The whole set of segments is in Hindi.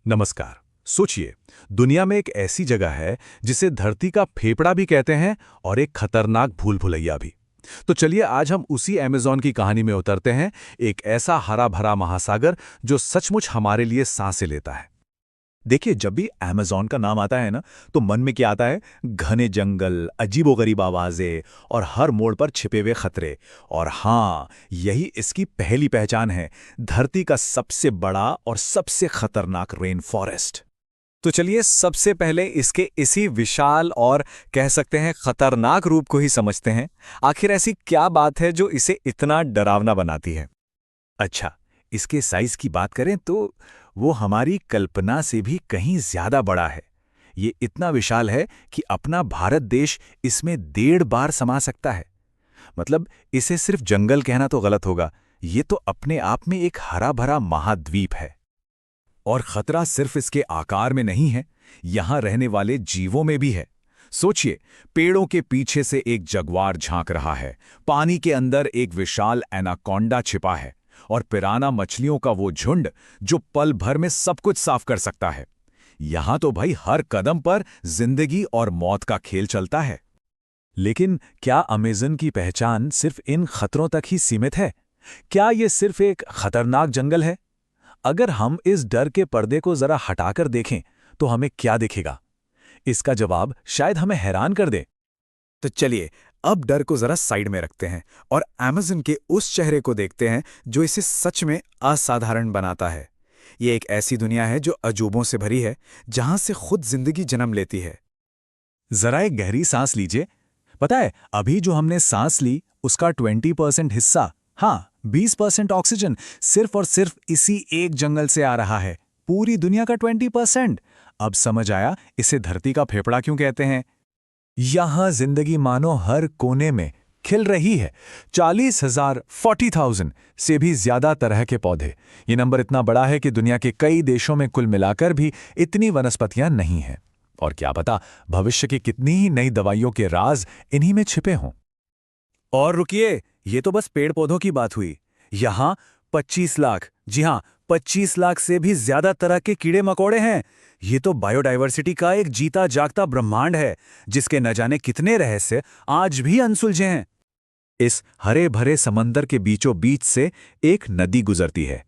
नमस्कार। सोचिए, दुनिया में एक ऐसी जगह है जिसे धरती का फेफड़ा भी कहते हैं और एक खतरनाक भूल भुलैया भी। तो चलिए आज हम उसी अमेज़न की कहानी में उतरते हैं, एक ऐसा हरा भरा महासागर जो सचमुच हमारे लिए सांसें लेता है। देखिए, जब भी अमेज़न का नाम आता है ना, तो मन में क्या आता है? घने जंगल, अजीबोगरीब आवाजें और हर मोड़ पर छिपे हुए खतरे। और हाँ, यही इसकी पहली पहचान है, धरती का सबसे बड़ा और सबसे खतरनाक रेन फॉरेस्ट। तो चलिए सबसे पहले इसके इसी विशाल और कह सकते हैं खतरनाक रूप को ही समझते हैं। आखिर ऐसी क्या बात है जो इसे इतना डरावना बनाती है? अच्छा, इसके साइज की बात करें तो वो हमारी कल्पना से भी कहीं ज्यादा बड़ा है। ये इतना विशाल है कि अपना भारत देश इसमें 1.5 बार समा सकता है। मतलब इसे सिर्फ जंगल कहना तो गलत होगा, ये तो अपने आप में एक हरा भरा महाद्वीप है। और खतरा सिर्फ इसके आकार में नहीं है, यहां रहने वाले जीवों में भी है। सोचिए, पेड़ों के पीछे से एक जगुआर झांक रहा है, पानी के अंदर एक विशाल एनाकोंडा छिपा है, और पिराना मछलियों का वो झुंड जो पल भर में सब कुछ साफ कर सकता है। यहां तो भाई हर कदम पर जिंदगी और मौत का खेल चलता है। लेकिन क्या अमेज़न की पहचान सिर्फ इन खतरों तक ही सीमित है? क्या ये सिर्फ एक खतरनाक जंगल है? अगर हम इस डर के पर्दे को जरा हटाकर देखें तो हमें क्या दिखेगा? इसका जवाब शायद हमें हैरान कर दे। तो चलिए अब डर को जरा साइड में रखते हैं और अमेज़न के उस चेहरे को देखते हैं जो इसे सच में असाधारण बनाता है। ये एक ऐसी दुनिया है जो अजूबों से भरी है, जहां से खुद जिंदगी जन्म लेती है। जरा एक गहरी सांस लीजिए। पता है, अभी जो हमने सांस ली उसका 20% हिस्सा, हाँ 20% ऑक्सीजन, सिर्फ और सिर्फ इसी एक जंगल से आ रहा है। पूरी दुनिया का 20%। अब समझ आया इसे धरती का फेफड़ा क्यों कहते हैं। यहां जिंदगी मानो हर कोने में खिल रही है। 40,000 से भी ज्यादा तरह के पौधे। ये नंबर इतना बड़ा है कि दुनिया के कई देशों में कुल मिलाकर भी इतनी वनस्पतियां नहीं हैं। और क्या पता भविष्य की कितनी ही नई दवाइयों के राज इन्हीं में छिपे हों। और रुकिए, ये तो बस पेड़ पौधों की बात हुई। यहां 25 लाख, जी हां 25 लाख से भी ज्यादा तरह के कीड़े मकोड़े हैं। ये तो बायोडायवर्सिटी का एक जीता जागता ब्रह्मांड है, जिसके न जाने कितने रहस्य आज भी अनसुलझे हैं। इस हरे भरे समंदर के बीचों बीच से एक नदी गुजरती है,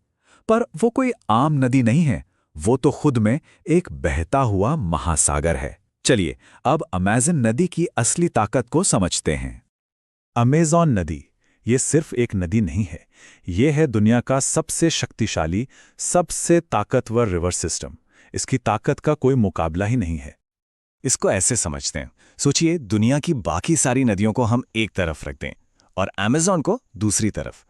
पर वो कोई आम नदी नहीं है, वो तो खुद में एक बहता हुआ महासागर है। चलिए अब अमेज़न नदी की असली ताकत को समझते हैं। अमेज़न नदी ये सिर्फ एक नदी नहीं है, ये है दुनिया का सबसे शक्तिशाली, सबसे ताकतवर रिवर सिस्टम। इसकी ताकत का कोई मुकाबला ही नहीं है। इसको ऐसे समझते हैं, सोचिए दुनिया की बाकी सारी नदियों को हम एक तरफ रख दें और अमेज़न को दूसरी तरफ,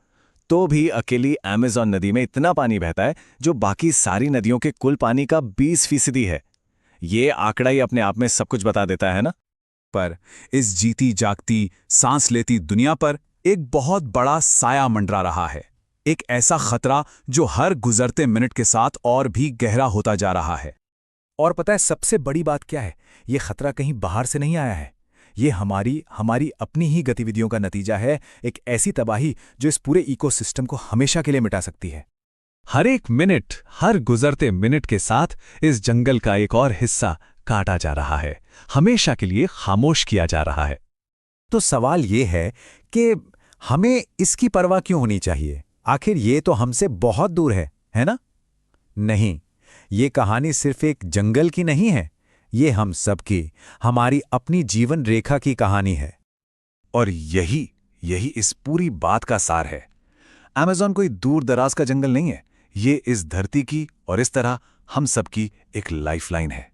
तो भी अकेली अमेज़न नदी में इतना पानी बहता है जो बाकी सारी नदियों के कुल पानी का 20% है। ये आंकड़ा ही अपने आप में सब कुछ बता देता है ना। पर इस जीती जागती, सांस लेती दुनिया पर एक बहुत बड़ा साया मंडरा रहा है। एक ऐसा खतरा जो हर गुजरते मिनट के साथ और भी गहरा होता जा रहा है। और पता है सबसे बड़ी बात क्या है? ये खतरा कहीं बाहर से नहीं आया है। ये हमारी अपनी ही गतिविधियों का नतीजा है। एक ऐसी तबाही जो इस पूरे इकोसिस्टम को हमेशा के लिए मिटा सकती है। हर एक मिनट, हर गुजरते मिनट के साथ इस जंगल का एक और हिस्सा काटा जा रहा है, हमेशा के लिए खामोश किया जा रहा है। तो सवाल ये है कि हमें इसकी परवाह क्यों होनी चाहिए? आखिर ये तो हमसे बहुत दूर है ना? नहीं, ये कहानी सिर्फ एक जंगल की नहीं है, ये हम सबकी, हमारी अपनी जीवन रेखा की कहानी है। और यही इस पूरी बात का सार है। अमेज़न कोई दूर दराज का जंगल नहीं है, ये इस धरती की और इस तरह हम सबकी एक लाइफलाइन है।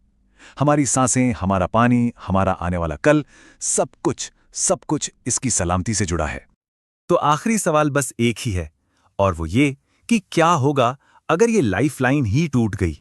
हमारी सांसें, हमारा पानी, हमारा आने वाला कल, सब कुछ इसकी सलामती से जुड़ा है। तो आखिरी सवाल बस एक ही है, और वो ये कि क्या होगा अगर ये लाइफलाइन ही टूट गई?